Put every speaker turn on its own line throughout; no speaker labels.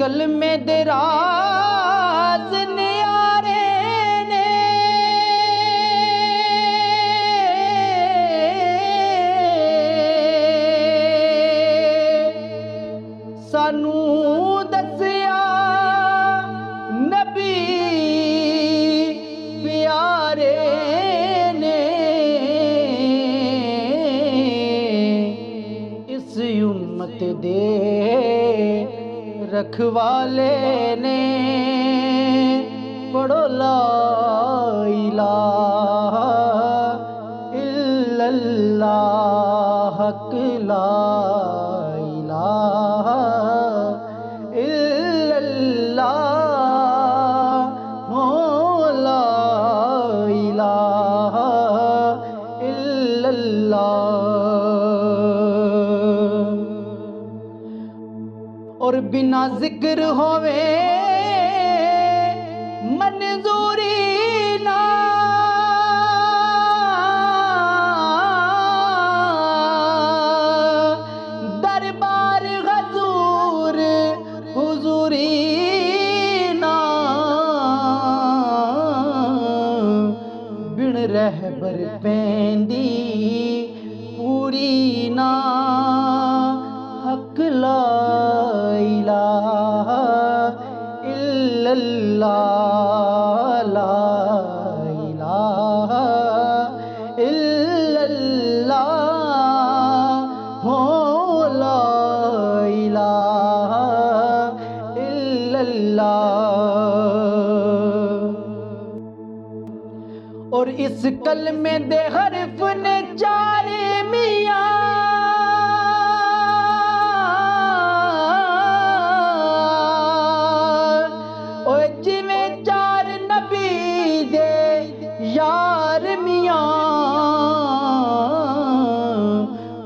کلمے دے راز نیارے نے سانو دسیا نبی پیارے نے اس امت دے رکھوالے نے پڑھو لا الہ الا اللہ حق لا الہ الا اللہ لا الہ الا اللہ اور بنا ذکر ہوئے منظوری نہ دربار حضور حضوری نہ بن رہبر پیندی پوری نہ حق لا الہ الا اللہ لا الہ الا اللہ لا الہ الا اللہ اور اس کلمے دے حرف نے چار میاں یار میاں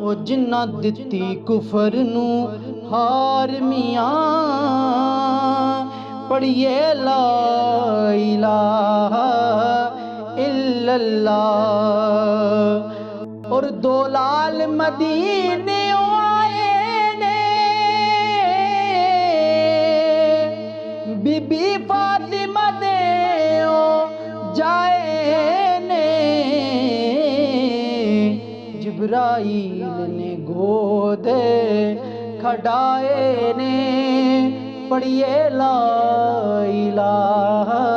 او جنہ دتی کفر نو ہار میاں پڑھیے لا الہ الا اللہ اور دو لال مدینے آئے نے بی بی فاطمہ دے جائے نے جبرائیل نے گود کھڑائے نے پڑھیے لا الہ